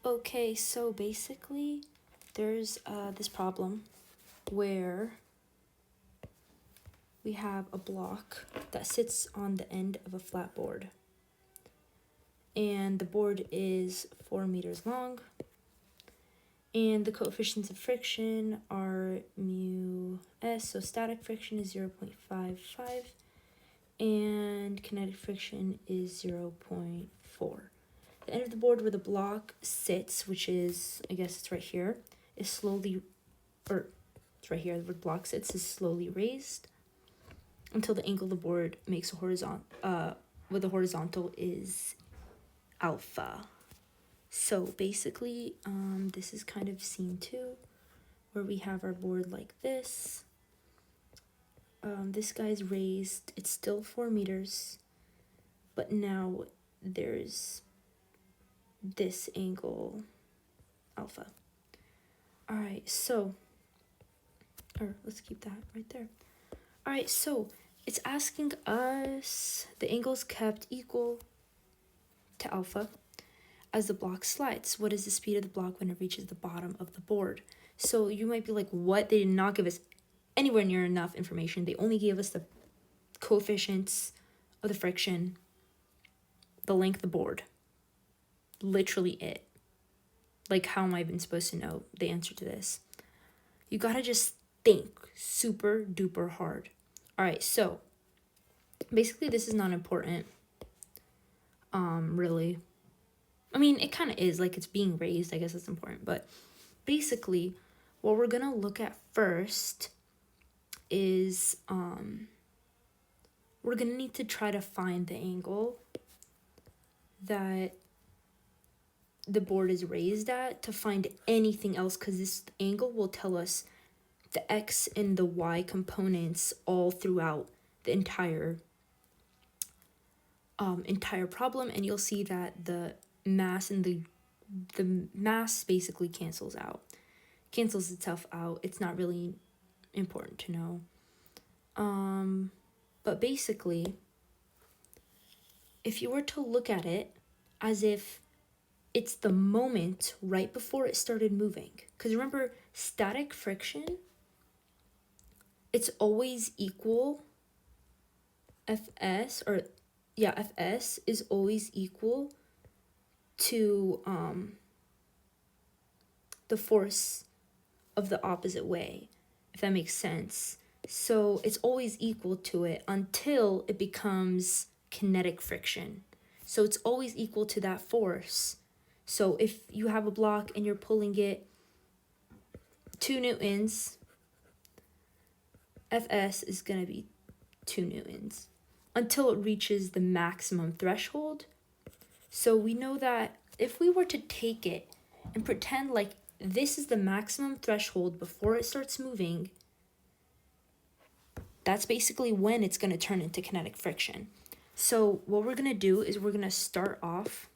Okay, so basically, there's this problem where we have a block that sits on the end of a flat board. And the board is 4 meters long. And the coefficients of friction are mu s, so static friction is 0.55 and kinetic friction is 0.4. The end of the board where the block sits, which is, I guess it's right here, is slowly, or it's right here, where the block sits is slowly raised until the angle of the board makes a horizontal, where the horizontal is alpha. So basically, this is kind of scene 2, where we have our board like this. This guy's raised, it's still 4 meters, but now there's this angle, alpha. All right, so, or let's keep that right there. All right, so it's asking us, the angle's kept equal to alpha as the block slides. What is the speed of the block when it reaches the bottom of the board? So you might be like, what? They did not give us anywhere near enough information. They only gave us the coefficients of the friction, the length of the board. Literally it. Like, how am I even supposed to know the answer to this? You gotta just think super duper hard. All right, so basically this is not important. Really. I mean, it kind of is, like, it's being raised. I guess it's important, but basically what we're gonna look at first is we're gonna need to try to find the angle that the board is raised at to find anything else, because this angle will tell us the x and the y components all throughout the entire problem, and you'll see that the mass and the mass basically cancels itself out. It's not really important to know. But basically, if you were to look at it as if it's the moment right before it started moving, because remember, static friction, it's always equal, Fs is always equal to the force of the opposite way, if that makes sense. So it's always equal to it until it becomes kinetic friction. So it's always equal to that force. So if you have a block and you're pulling it 2 newtons, Fs is going to be 2 newtons until it reaches the maximum threshold. So we know that if we were to take it and pretend like this is the maximum threshold before it starts moving, that's basically when it's going to turn into kinetic friction. So what we're going to do is we're going to start off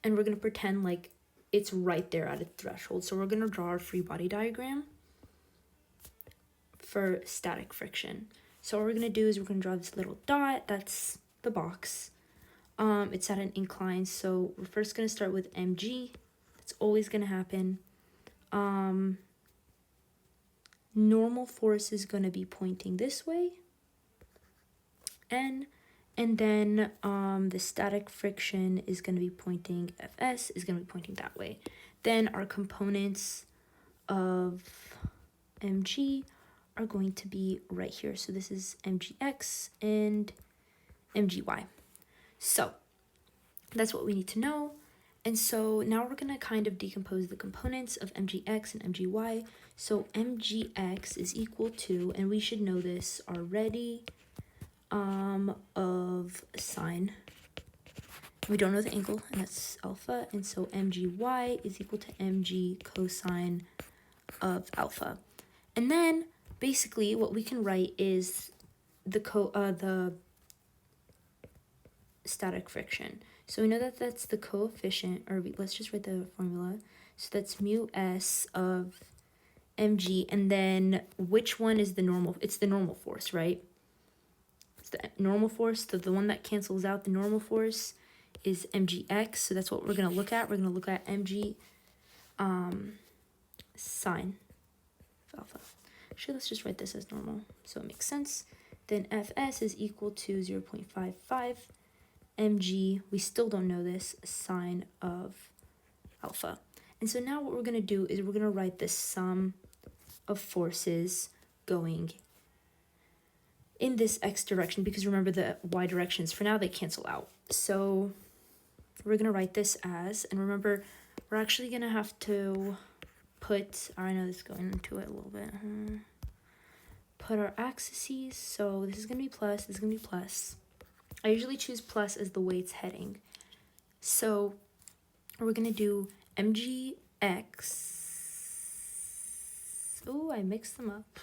and we're going to pretend like it's right there at a threshold. So we're going to draw our free body diagram for static friction. So what we're going to do is we're going to draw this little dot. That's the box. It's at an incline. So we're first going to start with mg. That's always going to happen. Normal force is going to be pointing this way. N. And then the static friction is going to be pointing, Fs is going to be pointing that way. Then our components of mg are going to be right here. So this is mgx and mgy. So that's what we need to know. And so now we're going to kind of decompose the components of mgx and mgy. So mgx is equal to, and we should know this already, of sine. We don't know the angle, and that's alpha. And so mgy is equal to mg cosine of alpha. And then basically what we can write is the static friction. So we know that that's the coefficient, or let's just write the formula. So that's mu s of mg, and then which one is the normal? It's the normal force, right? It's the normal force, the one that cancels out the normal force is mgx, so that's what we're going to look at. We're going to look at mg sine of alpha. Actually, let's just write this as normal so it makes sense. Then fs is equal to 0.55 mg, we still don't know this, sine of alpha. And so now what we're going to do is we're going to write the sum of forces going in this x direction, because remember the y directions, for now they cancel out. So we're going to write this as, and remember, we're actually going to have to put, I know this is going into it a little bit, put our axes, so this is going to be plus, this is going to be plus. I usually choose plus as the way it's heading. So we're going to do mgx, oh, I mixed them up.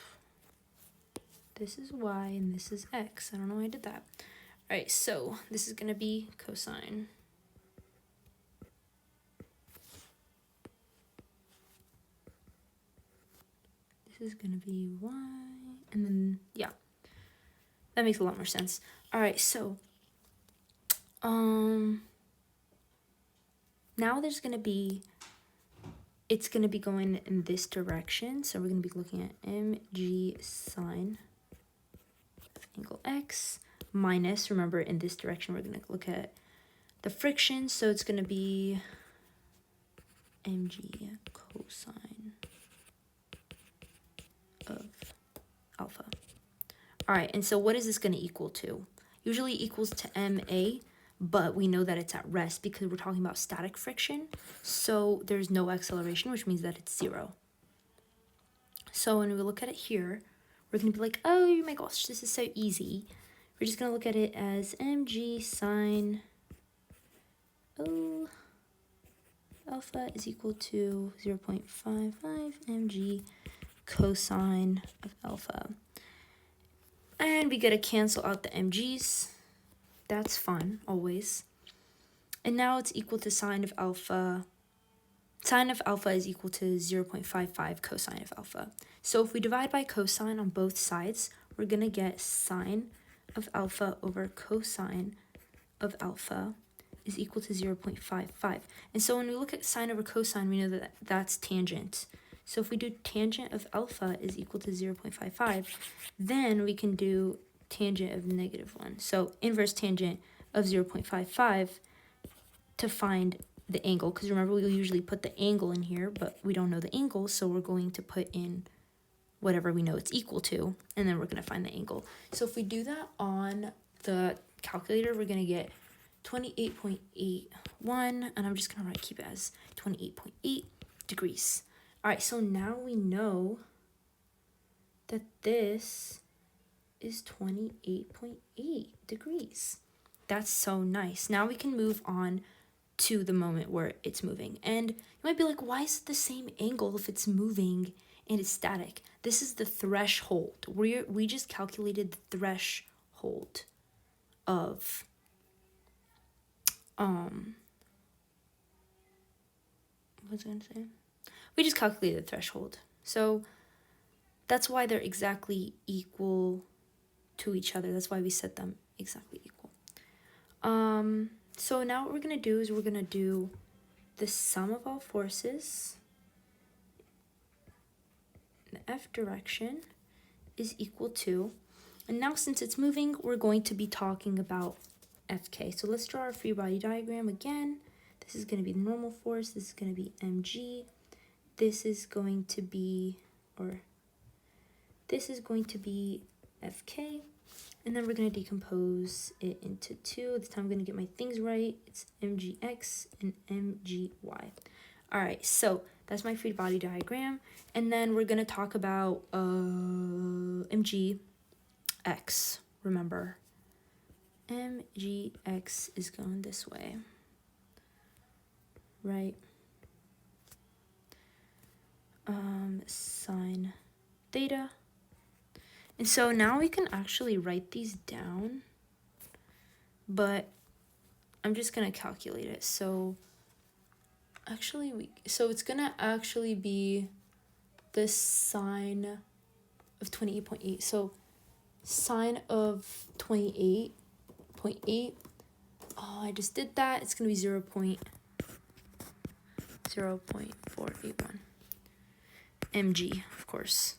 This is y and this is x. I don't know why I did that. All right, so this is going to be cosine. This is going to be y, and then, yeah, that makes a lot more sense. All right, so, now there's going to be, it's going to be going in this direction. So we're going to be looking at mg sine angle x minus, remember in this direction we're going to look at the friction, so it's going to be mg cosine of alpha. All right, and so what is this going to equal to? Usually equals to ma, but we know that it's at rest because we're talking about static friction, so there's no acceleration, which means that it's 0. So when we look at it here, we're going to be like, oh my gosh, this is so easy. We're just going to look at it as mg sine alpha is equal to 0.55 mg cosine of alpha. And we get to cancel out the mg's. That's fun, always. And now it's equal to sine of alpha. Sine of alpha is equal to 0.55 cosine of alpha. So if we divide by cosine on both sides, we're going to get sine of alpha over cosine of alpha is equal to 0.55. And so when we look at sine over cosine, we know that that's tangent. So if we do tangent of alpha is equal to 0.55, then we can do tangent of -1. So inverse tangent of 0.55 to find the angle, because remember we'll usually put the angle in here, but we don't know the angle, so we're going to put in whatever we know it's equal to, and then we're going to find the angle. So if we do that on the calculator, we're going to get 28.81, and I'm just going to keep it as 28.8 degrees. All right, so now we know that this is 28.8 degrees. That's so nice. Now we can move on to the moment where it's moving. And you might be like, why is it the same angle if it's moving and it's static? This is the threshold. We just calculated the threshold of what was I going to say? We just calculated the threshold. So that's why they're exactly equal to each other. That's why we set them exactly equal. So now what we're going to do is we're going to do the sum of all forces in the f direction is equal to, and now since it's moving, we're going to be talking about Fk. So let's draw our free body diagram again. This is going to be the normal force. This is going to be mg. This is going to be, this is going to be Fk. And then we're going to decompose it into two. This time I'm going to get my things right. It's mgx and mgy. All right, so that's my free body diagram. And then we're going to talk about mgx. Remember, mgx is going this way, right? Sine theta. And so now we can actually write these down, but I'm just going to calculate it. So actually, so it's going to actually be the sine of 28.8. So sine of 28.8 Oh, I just did that. It's going to be 0.481 mg, of course.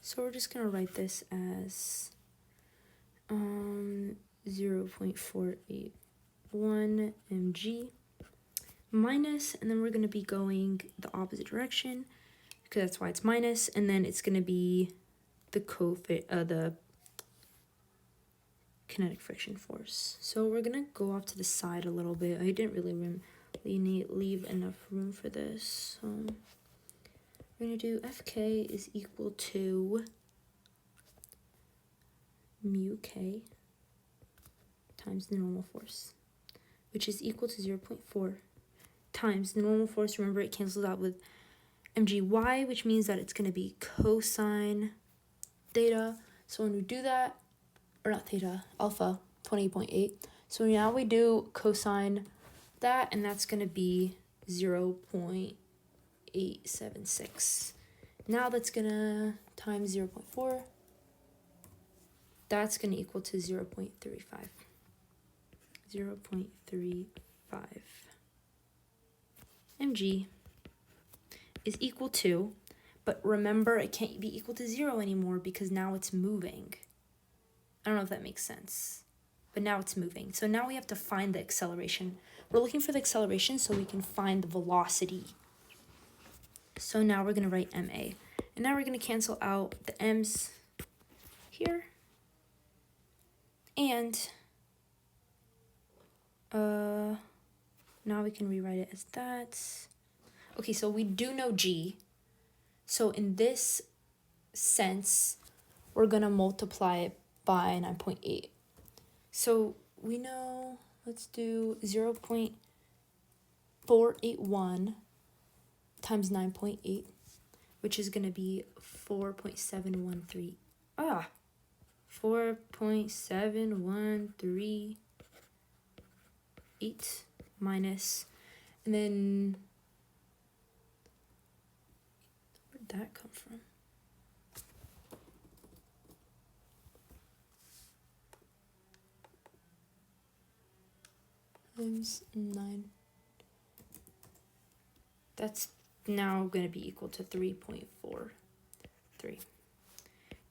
So we're just going to write this as 0.481 mg minus, and then we're going to be going the opposite direction because that's why it's minus, and then it's going to be the the kinetic friction force. So we're going to go off to the side a little bit. I didn't really leave enough room for this. So we're going to do Fk is equal to mu k times the normal force, which is equal to 0.4 times the normal force. Remember, it cancels out with mgy, which means that it's going to be cosine theta. So when we do that, or not theta, alpha, 20.8. So now we do cosine that, and that's going to be 0.876. Now that's going to times 0.4. That's going to equal to 0.35. 0.35 mg is equal to, but remember it can't be equal to 0 anymore because now it's moving. I don't know if that makes sense, but now it's moving. So now we have to find the acceleration. We're looking for the acceleration so we can find the velocity. So now we're going to write ma. And now we're going to cancel out the m's here. And now we can rewrite it as that. Okay, so we do know g. So in this sense, we're going to multiply it by 9.8. So we know, let's do 0.481 times 9.8, which is going to be 4.713. 4.7138 minus, and then where'd that come from? Times 9. That's now going to be equal to 3.43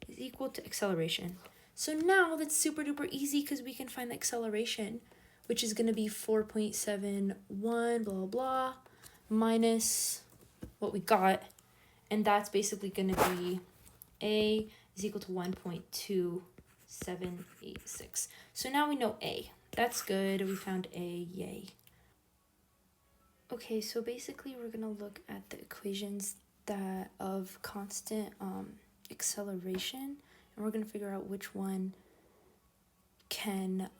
is equal to acceleration. So now that's super duper easy because we can find the acceleration, which is going to be 4.71 blah blah blah minus what we got, and that's basically going to be a is equal to 1.2786. So now we know a. That's good. We found a. Yay. Okay, so basically we're going to look at the equations that of constant acceleration, and we're going to figure out which one can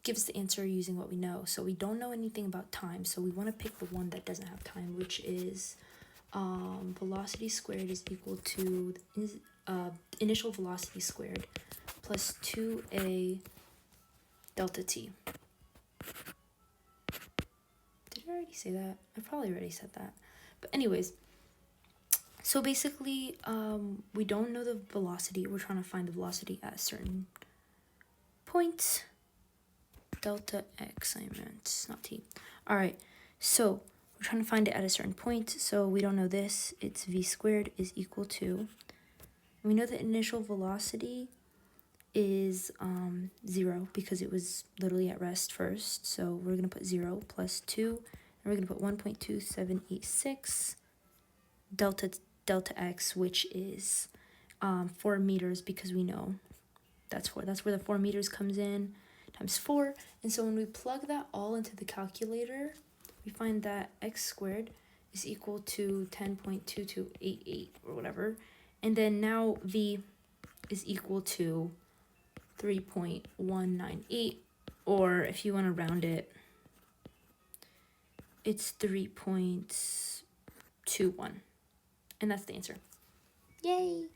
give us the answer using what we know. So we don't know anything about time, so we want to pick the one that doesn't have time, which is velocity squared is equal to initial velocity squared plus 2a delta t. Did I already say that? I probably already said that. But anyways, so basically, we don't know the velocity. We're trying to find the velocity at a certain point. Delta x, I meant, not t. All right, so we're trying to find it at a certain point. So we don't know this. It's v squared is equal to, we know the initial velocity is 0 because it was literally at rest first. So we're going to put 0 plus 2, and we're going to put 1.2786 delta x, which is 4 meters, because we know that's 4. That's where the 4 meters comes in, times 4. And so when we plug that all into the calculator, we find that x squared is equal to 10.2288 or whatever. And then now v is equal to 3.198, or if you want to round it, it's 3.21. And that's the answer. Yay!